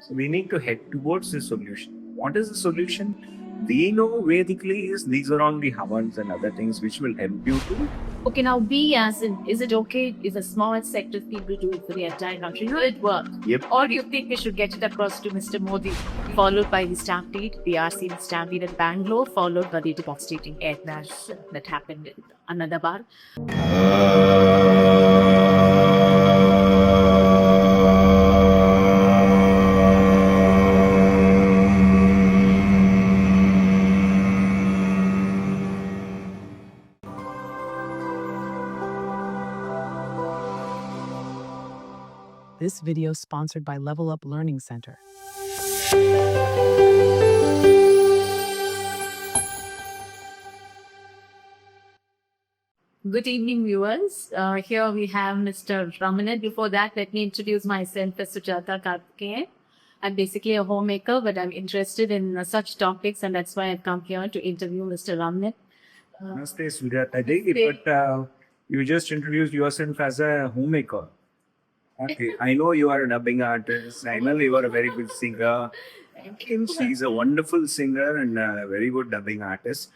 So we need to head towards the solution. What is the solution? We know Vedically is these are all the havans and other things which will help you to. Okay, now we as in, is it okay if a small set of people do it for the entire country? Will it work? Yep. Or do you think we should get it across to Mr. Modi, followed by the stampede, the RC stampede at Bangalore, followed by the devastating air crash that happened in Ahmedabad? This video is sponsored by Level Up Learning Center. Good evening, viewers. Here we have Mr. Ramanan. Before that, let me introduce myself as Sujata Karthikeyan. I'm basically a homemaker, but I'm interested in such topics, and that's why I've come here to interview Mr. Ramanan. Namaste, Sujata Ji, but you just introduced yourself as a homemaker. Okay, I know you are a dubbing artist. I know you are a very good singer. She's a wonderful singer and a very good dubbing artist.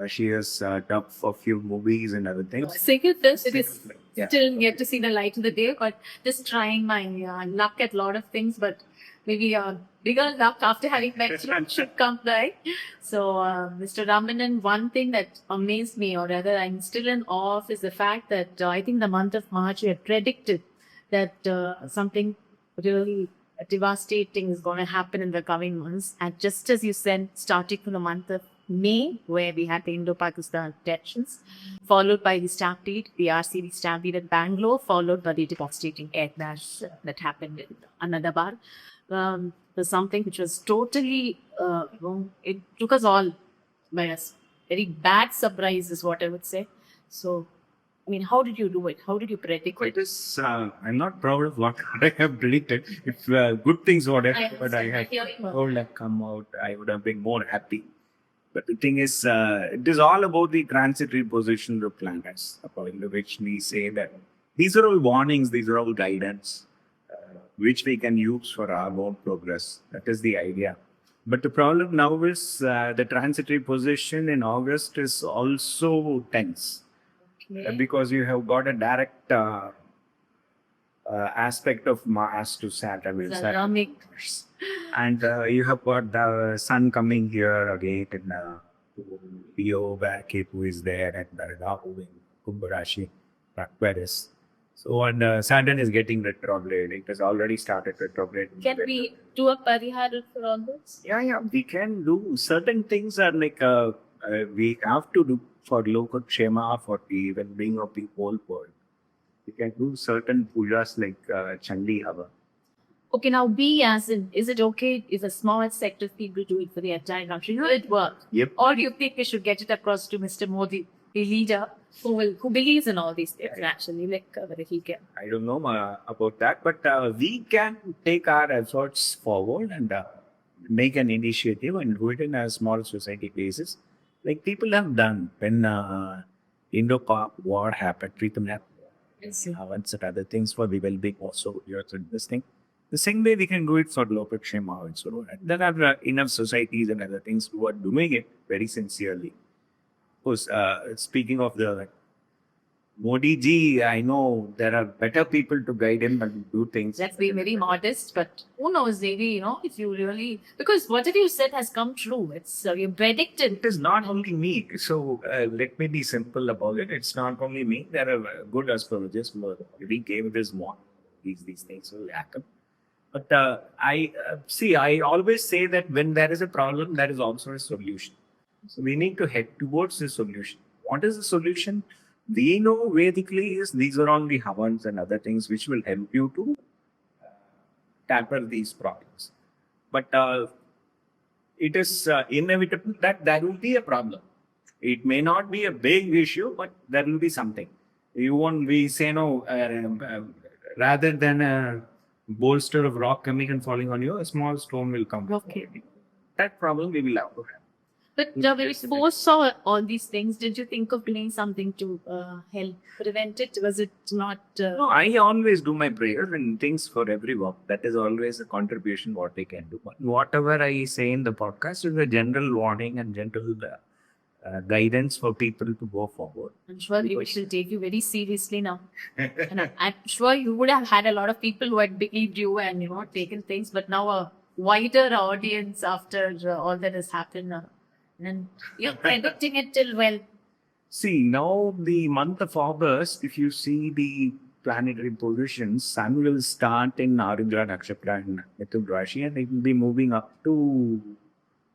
She has dubbed for a few movies and other things. Second, this it is Yeah. still yet to see the light of the day, but just trying my luck at a lot of things, but maybe bigger luck after having met you should come by. So, Mr. Ramanan, one thing that amazed me, or rather I'm still in awe of, is the fact that I think the month of March you had predicted that something really devastating is going to happen in the coming months. And just as you said, starting from the month of May, where we had the Indo-Pakistan tensions, followed by the stampede, the RCB stampede at Bangalore, followed by the devastating air crash that happened in Ahmedabad. Was something which was totally, it took us all by a very bad surprise, is what I would say. So, I mean, how did you do it? How did you predict It it? is, I'm not proud of what I have predicted. If good things would have, but I had told have come out, I would have been more happy. But the thing is, it is all about the transitory position of planets, according to which we say that these are all warnings, these are all guidance, which we can use for our own progress. That is the idea. But the problem now is the transitory position in August is also tense because you have got a direct aspect of Mars to Saturn. Ceramic. And you have got the sun coming here again in Leo, where Ketu is there, and Rahu in Kumbh Rashi, Aquarius. So, and Saturn is getting retrograde. It has already started retrograde. Can we do a parihara for all this? Yeah, we can do certain things are like we have to do for Lokakshema, for the well-being of the whole world. We can do certain pujas like Chandi Hava. Okay, now we as in, is it okay if a small set of people do it for the entire country? Will it work? Yep. Or do you think we should get it across to Mr. Modi, the leader who believes in all these things actually, like whether he can? I don't know about that, but we can take our efforts forward and make an initiative and do it in a small society basis, like people have done when Indo-Pak war happened. Treatam happened. And other things for the well-being also. This thing. The same way we can do it for Lokakshema also. And there are enough societies and other things who are doing it very sincerely. Of course, speaking of the Modi ji, I know there are better people to guide him and do things. Let's be very modest, but who knows, maybe, if you really, because whatever you said has come true. It's you predicted. It is not only me. So let me be simple about it. It's not only me. There are good astrologers who already gave this one. These things will happen. But I always say that when there is a problem, there is also a solution. So we need to head towards the solution. What is the solution? We know Vedically is these are all the havans and other things which will help you to tackle these problems. But it is inevitable that there will be a problem. It may not be a big issue, but there will be something. You won't be say no, rather than a bolster of rock coming and falling on you, a small stone will come. Okay. That problem we will have to have. But when you first saw all these things, did you think of doing something to help prevent it? Was it not? No, I always do my prayers and things for everyone. That is always a contribution what I can do. But whatever I say in the podcast is a general warning and general guidance for people to go forward. I'm sure we should take you very seriously now. And I'm sure you would have had a lot of people who had believed you and taken things, but now a wider audience after all that has happened. And you're predicting it till well. See, now the month of August, if you see the planetary positions, Sun will start in Arudra Nakshatra and Mithun Rashi, and it will be moving up to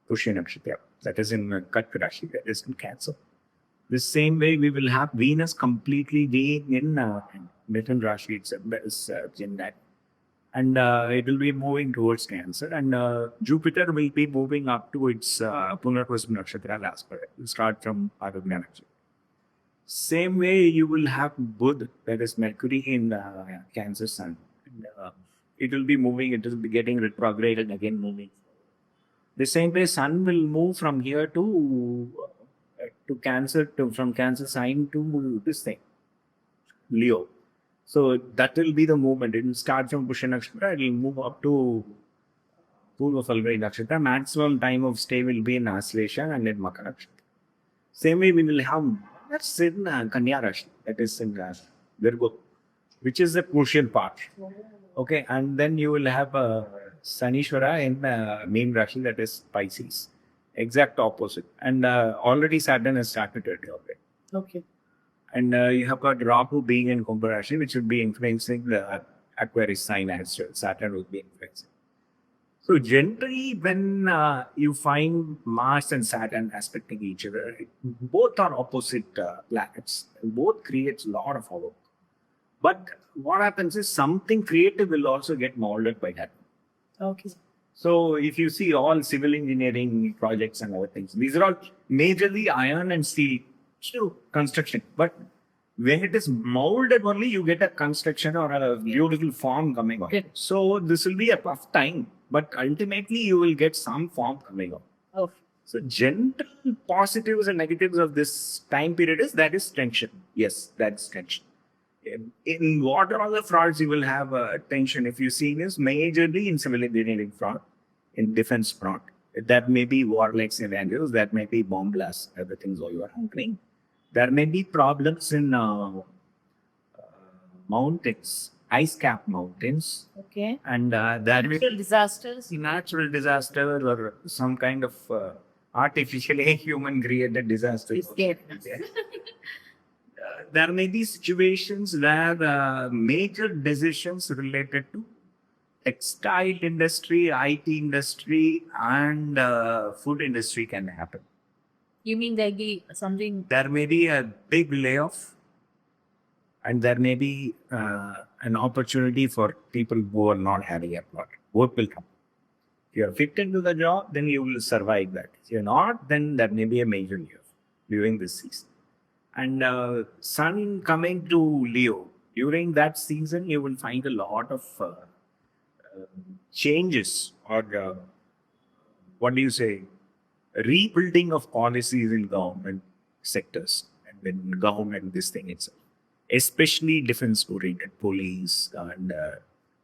Pushya Nakshatra. That is in Kadaka Rasi, that is in Cancer. The same way, we will have Venus completely being in Mithun Rashi itself, in that. And it will be moving towards Cancer. And Jupiter will be moving up to its Punarvasam Nakshatra last part. It will start from Arudra Nakshatra. Same way, you will have Buddha, that is Mercury in Cancer Sun. And, it will be moving, it will be getting retrograde and again moving. The same way, Sun will move from here to Cancer, from Cancer sign to this thing, Leo. So that will be the movement. It will start from Pushya Nakshatra, it will move up to Purva Falguni Nakshatra. Maximum time of stay will be in Aslesha and in Makara Nakshatra. Same way, we will have that's in Kanya Rashi, that is in Virgo, which is the crucial part. Okay, and then you will have Sanishwara in Meen Rashi, that is Pisces, exact opposite. And already Saturn has started it already. Okay. And you have got Rahu being in Kumbha Rashi, which will be influencing the Aquarius sign as well. Saturn will be influencing. So generally, when you find Mars and Saturn aspecting each other, both are opposite planets. Both creates a lot of havoc. But what happens is something creative will also get molded by that. Okay. So if you see all civil engineering projects and other things, these are all majorly iron and steel construction. But when it is molded only, you get a construction or a beautiful form coming out. Good. So this will be a tough time, but ultimately you will get some form coming out. Oh. So general positives and negatives of this time period is that is tension. Yes, that's tension. In what are all the frauds you will have tension? If you see this majorly in civil engineering fraud, in defense fraud, that may be warlike scenarios, that may be bomb blasts, other things all you are happening. There may be problems in mountains, ice cap mountains, Okay. and that may Natural disasters. natural disasters or some kind of artificially human created disasters. Escape. There may be situations where major decisions related to textile industry, IT industry, and food industry can happen. You mean there be something? There may be a big layoff, and there may be an opportunity for people who are not having a plot. Both will come. If you are fit into the job, then you will survive that. If you're not, then there may be a major layoff during this season. And Sun coming to Leo, during that season, you will find a lot of changes or what do you say, rebuilding of policies in government sectors and in government this thing itself, especially defense oriented, police and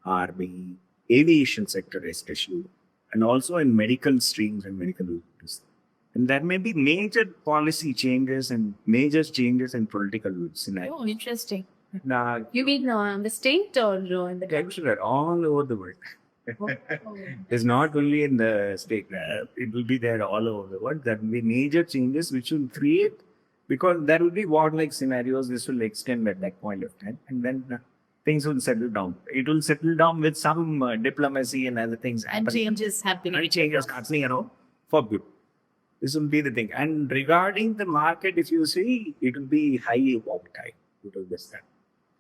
army, aviation sector especially, and also in medical streams and medical industry. And there may be major policy changes and major changes in political scenario. Oh, interesting. Now, You mean the state or in the country? everywhere, all over the world. Oh. It's not only in the state, it will be there all over the world. There will be major changes which will create, because there will be war-like scenarios, this will extend at that point of time. And then things will settle down. It will settle down with some diplomacy and other things And happening. changes happening. And changes happening, for good. This will be the thing. And regarding the market, if you see, it will be highly volatile. It will be that.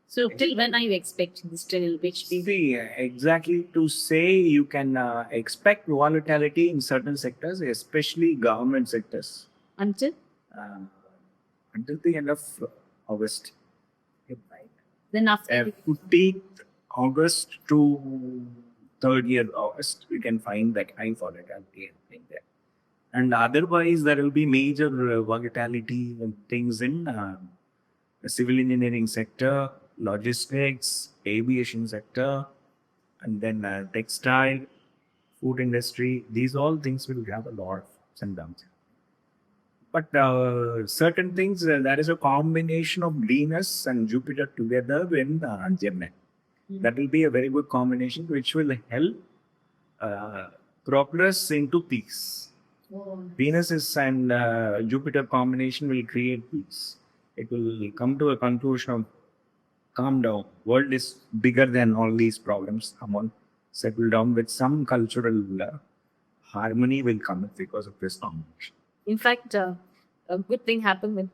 So till when are you expecting this? Till which period? See, exactly to say you can expect volatility in certain sectors, especially government sectors, Until? until the end of August. Then after? 15th August to 3rd year August, we can find that high volatility and thing there. And otherwise, there will be major volatility and things in the civil engineering sector, logistics, aviation sector, and then textile, food industry. These all things will have a lot of ups and downs. But certain things, there is a combination of Venus and Jupiter together in Gemini. That will be a very good combination, which will help progress into peace. Venus is and Jupiter combination will create peace. It will come to a conclusion of calm down. World is bigger than all these problems. Come on, settle down with some cultural harmony will come because of this combination. In fact, a good thing happened with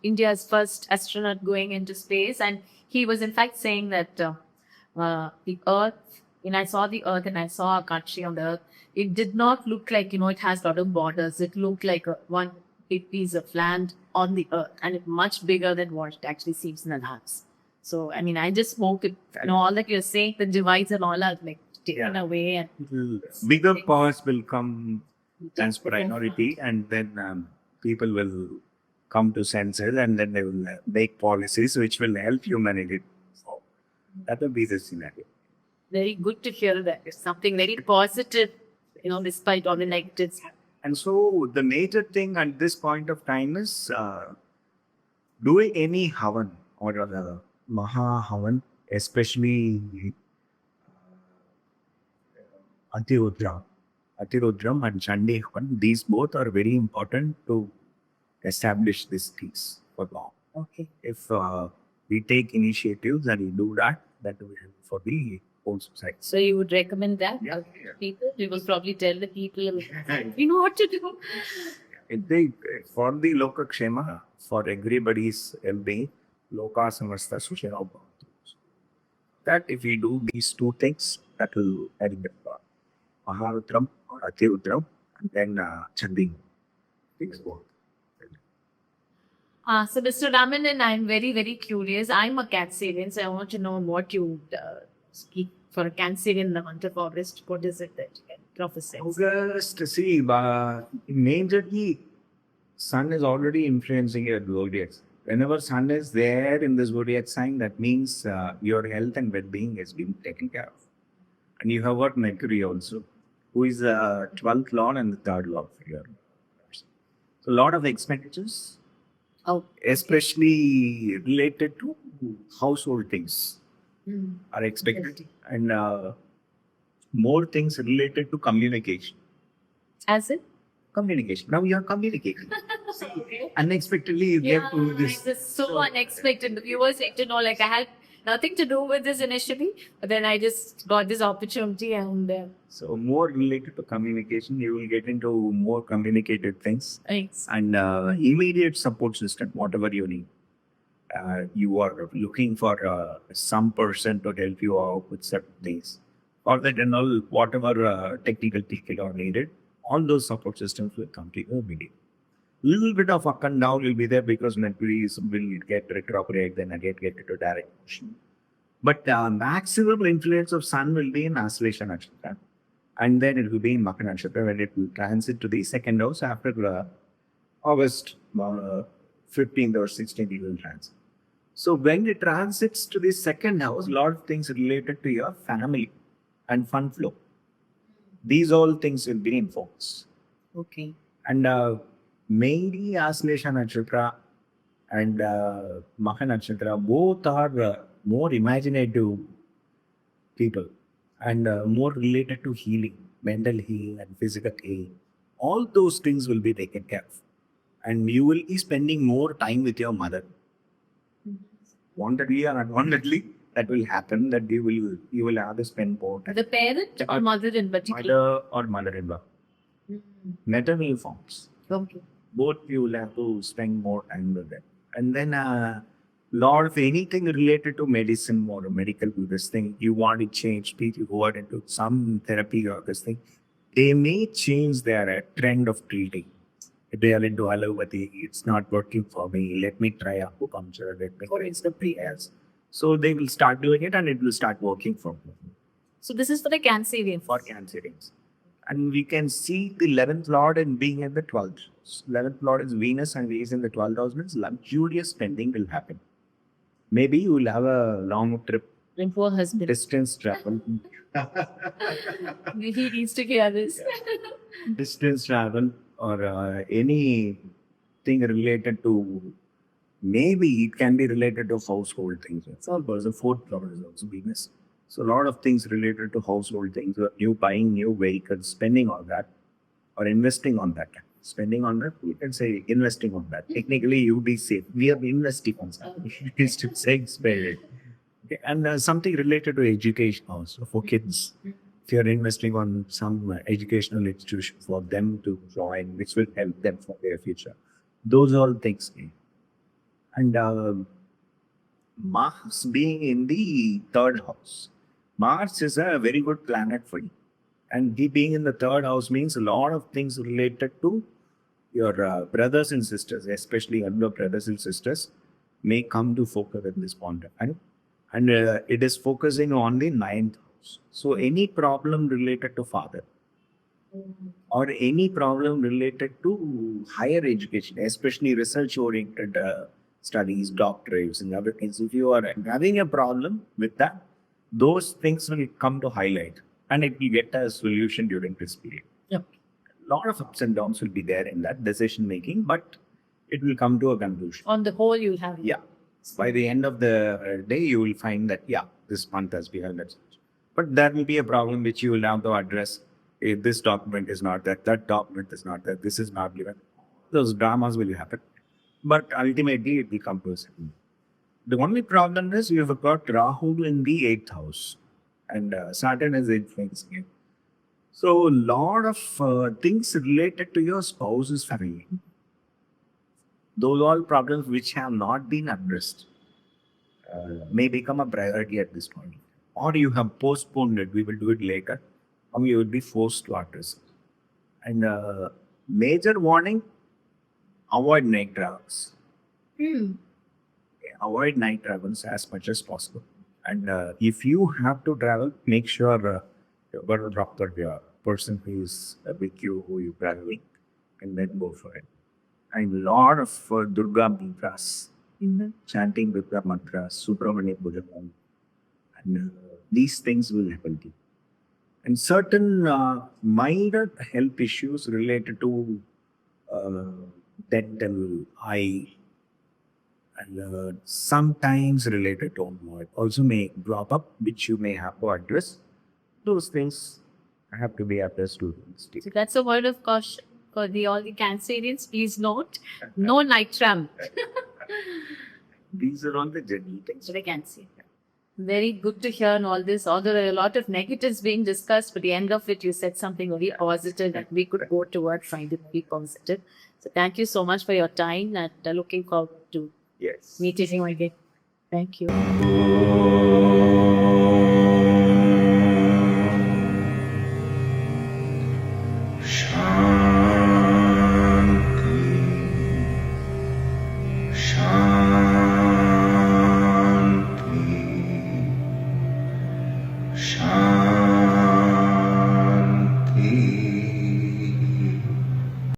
India's first astronaut going into space, and he was in fact saying that the Earth, when I saw the Earth and I saw a country on the Earth, it did not look like, it has a lot of borders. It looked like one big piece of land on the Earth, and it's much bigger than what it actually seems in the labs. So, I mean, I just hope it, all that you're saying, the divides and all are like taken away, and Bigger powers will come as priority, and then people will come to senses, and then they will make policies which will help humanity. So that will be the scenario. Very good to hear that. It's something very positive, despite all the negatives. And so the major thing at this point of time is doing any havan or the Maha Havan, especially Atirudram and Chandi Havan. These both are very important to establish this peace for long. Okay. If we take initiatives and we do that, that will help for the whole society. So you would recommend that? Yeah. People? You will probably tell the people, you know what to do. For the Loka Kshema, for everybody's well-being, Loka Samasta Sushena Bhavantu. That if we do these two things, that will help Maharudram or Atirudram and then Chandi. Things both. So Mr. Ramanan, I'm very, very curious. I'm a Cancerian, so I want to know what you speak for a Cancerian in the month of August. What is it that you can prophesy? August, see, majorly, Sun is already influencing your zodiac. Whenever Sun is there in the zodiac sign, that means your health and well-being has been taken care of. And you have got Mercury also, who is the 12th lord and the 3rd lord for your person. So, a lot of expenditures. Oh, especially related to household things are expected, and more things related to communication. as it? Communication. Now you are communicating. See, unexpectedly you get to this. This is so unexpected. The viewers like to know, like, I had nothing to do with this initially, but then I just got this opportunity, and So more related to communication, you will get into more communicated things. thanks. And immediate support system, whatever you need. You are looking for some person to help you out with certain things, or that and all whatever technical people are needed. All those support systems will come to you immediately. Little bit of up and down will be there because Mercury will get retrograde, then again get into direct motion. But maximum influence of Sun will be in Aslesha Nakshatra, and then it will be in Makha Nakshatra when it will transit to the second house after August 15th or 16th it will transit. So when it transits to the second house, a lot of things related to your family and fund flow. These all things will be in focus. Okay. And mainly Aslesha Nakshatra and Makha Nakshatra, both are more imaginative people and more related to healing, mental healing and physical healing. All those things will be taken care of. And you will be spending more time with your mother. Wantedly or unwantedly, that will happen, that you will have to spend more time. The parent or mother in particular? Mother or mother-in-law. Maternal forms. Okay. Both you will have to spend more time with them. And then lot of anything related to medicine or medical this thing, you want to change people who are into some therapy or this thing, they may change their trend of treating. If they are into allopathy, it's not working for me, let me try acupuncture, let me try something else. So they will start doing it and it will start working for them. So this is for the Cancerians. For Cancerians. And we can see the 11th Lord and being in the 12th. 11th Lord is Venus and he is in the 12th house means luxurious spending will happen. Maybe you will have a long trip, And poor husband. distance travel, He needs to hear this. distance travel or anything related to, maybe it can be related to household things. It's all because the 4th Lord is also Venus. So a lot of things related to household things, you buying new vehicles, spending on that or investing on that. Spending on that, you can say investing on that. Technically, you be safe. We are investing on something. Instead of saying spend it. Okay. And something related to education also for kids. If you're investing on some educational institution for them to join, which will help them for their future. Those all things. And Mars being in the 3rd house. Mars is a very good planet for you. And he being in the 3rd house means a lot of things related to your brothers and sisters, especially younger brothers and sisters, may come to focus at this point of time. And it is focusing on the 9th house. So any problem related to father or any problem related to higher education, especially research-oriented studies, doctorates and other things, if you are having a problem with that, those things will come to highlight and it will get a solution during this period. Yep. A lot of ups and downs will be there in that decision making, but it will come to a conclusion. On the whole, you'll have. Yeah. By the end of the day, you will find that, yeah, this month has been that. But there will be a problem which you will have to address. If this document is not that document is not that, this is not given. Those dramas will happen. But ultimately, it will come to a settlement. The only problem is you have got Rahu in the 8th house and Saturn is influencing it. So a lot of things related to your spouse's family. Those all problems which have not been addressed may become a priority at this point. Or you have postponed it, we will do it later, or you will be forced to address it. And major warning, avoid night travels. Avoid night travels as much as possible. And if you have to travel, make sure you've got a proper person who is with you, who you traveling, and then go for it. And a lot of Durga mantras, chanting Durga mantras, Subramanya Puja, and these things will happen to you. And certain minor health issues related to dental, eye, and sometimes related to hormone also may drop up, which you may have to address. Those things have to be addressed to the So that's a word of caution for all the Cancerians. Please note, no night travel. These are all the general things. So they can see. Very good to hear on all this. Although there are a lot of negatives being discussed, but the end of it, you said something very positive that we could go toward trying to be positive. So thank you so much for your time and looking forward to Yes. meeting you again. Thank you.